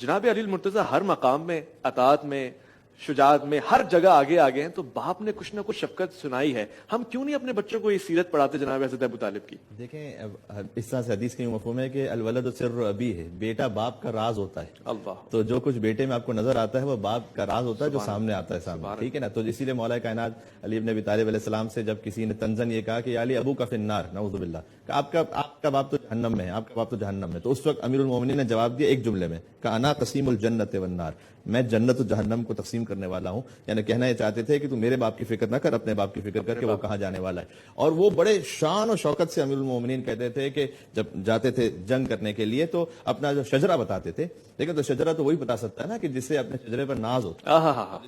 جناب علی المرتضیٰ ہر مقام میں، اطاعت میں، شجاعت میں، ہر جگہ آگے آگے ہیں، تو باپ نے کچھ نہ کچھ شفقت سنائی ہے. ہم کیوں نہیں اپنے بچوں کو یہ سیرت پڑھاتے جناب حضرت ابو طالب کی؟ دیکھیں اس طرح سے حدیث کا مفہوم ہے کہ الولد سر ابی ہے، بیٹا باپ کا راز ہوتا ہے. اللہ، تو جو کچھ بیٹے میں آپ کو نظر آتا ہے وہ باپ کا راز ہوتا ہے جو سامنے آتا ہے سامنے، ٹھیک ہے نا. تو اسی لیے مولا کائنات علی ابن ابی طالب علیہ السلام سے جب کسی نے تنزن یہ کہا کہ یا علی ابو کا فی النار نعوذ باللہ، کہ آپ کا باپ تو جہنم میں ہے، آپ کا باپ تو جہنم میں. تو اس وقت امیر المومنین نے جواب دیا ایک جملے میں کہ انا قسیم الجنت والنار، میں جنت و جہنم کو تقسیم کرنے والا ہوں. یعنی کہنا یہ چاہتے تھے کہ تو میرے باپ کی فکر نہ کر، اپنے باپ کی فکر کر کہ وہ کہاں جانے والا ہے. اور وہ بڑے شان و شوکت سے امیر المومنین کہتے تھے کہ جب جاتے تھے جنگ کرنے کے لیے تو اپنا جو شجرہ بتاتے تھے. لیکن تو شجرہ تو وہی بتا سکتا ہے نا کہ جس سے اپنے شجرے پر ناز ہوتا ہے.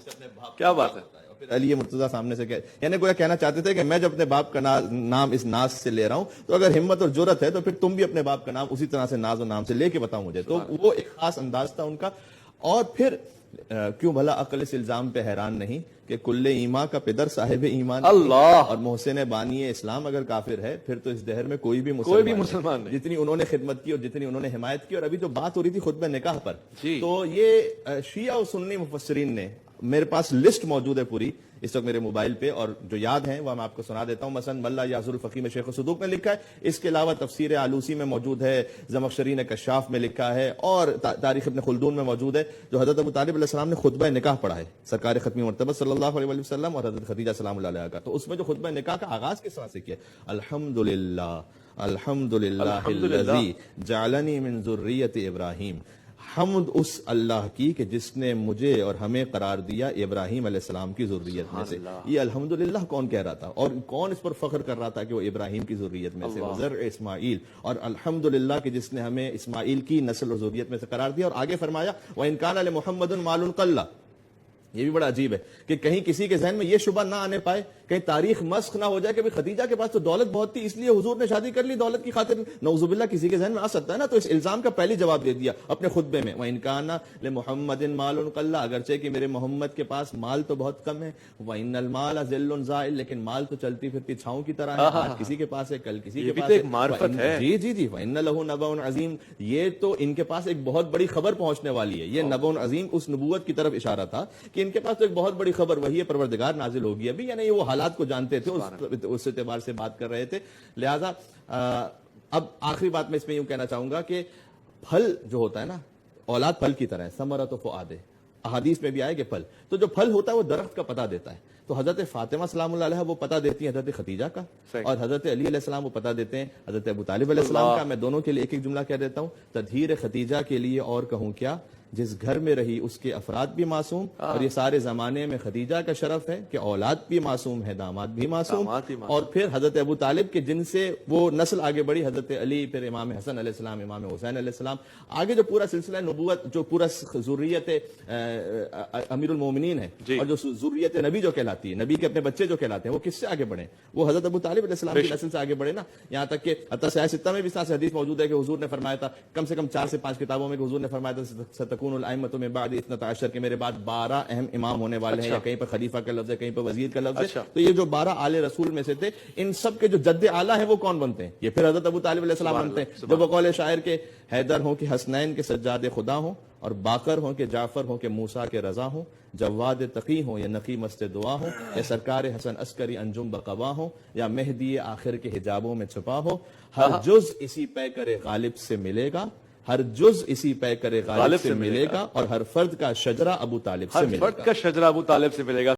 کیا بات ہے. پھر علی مرتضیٰ سامنے سے یعنی گویا کہنا چاہتے تھے کہ میں جب اپنے باپ کا نام اس ناز سے لے رہا ہوں تو اگر ہمت اور جرت ہے تو پھر تم بھی اپنے باپ کا نام اسی طرح سے ناز و نام سے لے کے بتاؤ مجھے. تو وہ ایک خاص انداز تھا ان کا. اور پھر کیوں بھلا عقل اس الزام پہ حیران نہیں کہ کل ایمان کا پدر صاحب ایمان اللہ، اور محسن بانی اسلام اگر کافر ہے پھر تو اس دہر میں کوئی بھی مسلمان نہیں. جتنی انہوں نے خدمت کی اور جتنی انہوں نے حمایت کی. اور ابھی جو بات ہو رہی تھی خطبہ نکاح پر، تو یہ شیعہ و سنی مفسرین نے، میرے پاس لسٹ موجود ہے پوری اس وقت میرے موبائل پہ، اور جو یاد ہیں وہ میں آپ کو سنا دیتا ہوں. مثلا ملا یاسر الفقی میں شیخ صدوق نے لکھا ہے. اس کے علاوہ تفسیر آلوسی میں موجود ہے، زمخشری نے کشاف میں لکھا ہے، اور تاریخ ابن خلدون میں موجود ہے. جو حضرت ابو طالب علیہ السلام نے خطبہ نکاح پڑھا ہے سرکار ختمی مرتبہ صلی اللہ علیہ وسلم اور حضرت خدیجہ سلام اللہ علیہا کا. تو اس میں جو خطبہ نکاح کا آغاز کس طرح سے کیا، الحمدللہ الحمدللہ الذی جعلنی من ذریۃ ابراہیم، حمد اس اللہ کی کہ جس نے مجھے اور ہمیں قرار دیا ابراہیم علیہ السلام کی ذریت میں سے. یہ الحمدللہ کون کہہ رہا تھا اور کون اس پر فخر کر رہا تھا کہ وہ ابراہیم کی ذریت میں سے، وزرع اسماعیل، اور الحمدللہ کہ جس نے ہمیں اسماعیل کی نسل اور ذریت میں سے قرار دیا. اور آگے فرمایا وَإِن كَانَ لِمُحَمَّدٌ مَالٌ قَلَّ. یہ بھی بڑا عجیب ہے کہ کہیں کسی کے ذہن میں یہ شبہ نہ آنے پائے، کہیں تاریخ مسخ نہ ہو جائے کہ خدیجہ کے پاس تو دولت بہت تھی اس لیے حضور نے شادی کر لی دولت کی خاطر. نعوذ باللہ کسی کے ذہن میں آ سکتا ہے نا. تو اس الزام کا پہلی جواب دے دیا اپنے خطبے میں، وَإِن كَانَ لِمُحَمَّدٍ مَالٌ قَلَّ، اگرچہ کہ میرے محمد کے پاس مال تو بہت کم ہے، وَإِنَّ الْمَالَ ذِلٌّ زَائِلٌ، لیکن مال تو چلتی پھرتی چھاؤں کی طرح ہے، آج کسی کے پاس ہے کل کسی کے پاس ہے. ایک معرفت ہے. جی جی جی. وَإِنَّ لَهُ نَبَأٌ عَظِيمٌ، یہ تو ان کے پاس ایک بہت بڑی خبر پہنچنے والی ہے. یہ نبأٌ عظیم اس نبوت کی طرف اشارہ تھا کہ ان کے پاس تو ایک بہت بڑی خبر وہی ہے پروردگار نازل ہوگی ابھی. یعنی وہ حالات کو جانتے تھے، اس اعتبار سے بات کر رہے تھے. لہذا اب آخری بات میں اس میں یوں کہنا چاہوں گا کہ پھل جو ہوتا ہے نا، اولاد پھل کی طرح ہے، ثمرۃ فؤاد، احادیث میں بھی آئے کہ پھل، تو جو پھل ہوتا ہے وہ درخت کا پتہ دیتا ہے. تو حضرت فاطمہ سلام اللہ علیہ وہ پتہ دیتی ہیں حضرت خدیجہ کا، اور حضرت علی علیہ السلام وہ پتہ دیتے ہیں حضرت ابو طالب علیہ السلام کا. میں دونوں کے لیے ایک ایک جملہ کہہ دیتا ہوں. تدہیر خدیجہ کے لیے اور کہوں کیا، جس گھر میں رہی اس کے افراد بھی معصوم، اور یہ سارے زمانے میں خدیجہ کا شرف ہے کہ اولاد بھی معصوم ہے، داماد بھی معصوم. اور پھر حضرت ابو طالب کے جن سے وہ نسل آگے بڑھی، حضرت علی، پھر امام حسن علیہ السلام، امام حسین علیہ السلام، آگے جو پورا سلسلہ نبوت، جو پورا ذریت امیر المومنین ہے، اور جو ذریت نبی جو کہلاتی ہے، نبی کے اپنے بچے جو کہلاتے ہیں، وہ کس سے آگے بڑھے؟ وہ حضرت ابو طالب علیہ السلام کی نسل سے آگے بڑھے نا. یہاں تک کہ حتی صحیح ستہ میں بھی اس طرح سے حدیث موجود ہے کہ حضور نے فرمایا تھا، کم سے کم 4 سے 5 کتابوں میں کہ حضور نے فرمایا تھا ستکون الائمۃ من بعد 12 کہ میرے بعد 12 اہم امام ہونے والے ہیں، یا کہیں پر خلیفہ کا لفظ ہے، کہیں پر وزیر کا لفظ ہے. تو یہ جو 12 آل رسول میں سے تھے، ان سب کے جو جد اعلیٰ ہیں وہ کون بنتے ہیں؟ یہ پھر حضرت ابو طالب علیہ السلام بنتے ہیں. جو بقول شاعر کے حیدر ہوں کہ حسنین کے سجاد خدا ہوں، اور باقر ہوں کہ جعفر ہوں کہ موسیٰ کے رضا ہوں، جواد تقی ہوں یا نقی مست دعا ہوں، یا سرکار حسن عسکری انجم بقوا ہوں، یا مہدی آخر کے حجابوں میں چھپا ہو، ہر جز اسی پیکر غالب سے ملے گا، ہر جز اسی پیکر غالب سے ملے گا، اور ہر فرد کا شجرہ ابو طالب سے ملے گا. ہر فرد کا شجرہ ابو طالب سے ملے گا.